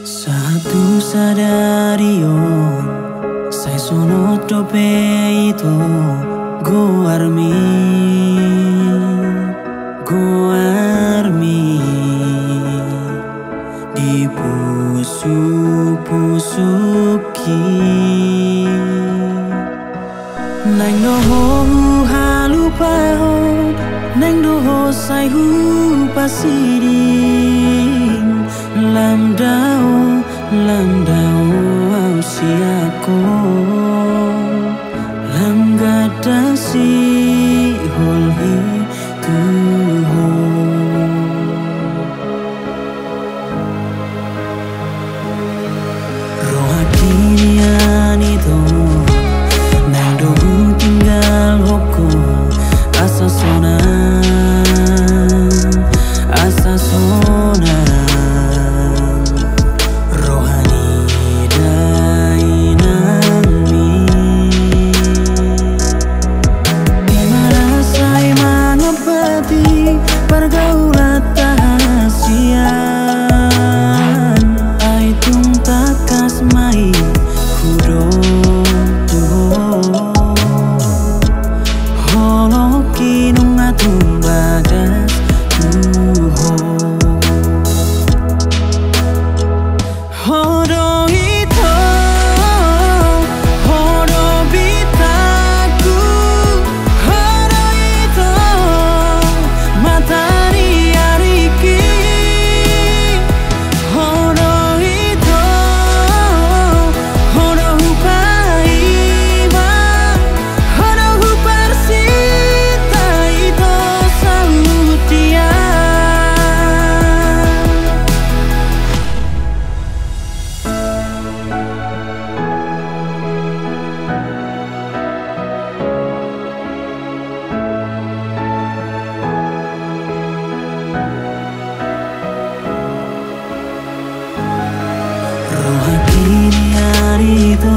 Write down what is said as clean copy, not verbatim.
Satu sadarion sai sono tropeito goarmi di pusu-pusuki nang doho halupaho nang doho sai hu pasiring lamdao siako lam gada si holhi tuho rohakinian itu nang dohu tinggal hoko asa sona pergaulan tahasian ai tung takas mai kudo holoki nung atung bagas tuho hodo ito hodo bitaku hodo ito matari ariki hodo ito hodo hupaiba hodo huparsita ito sautia rohakinian itu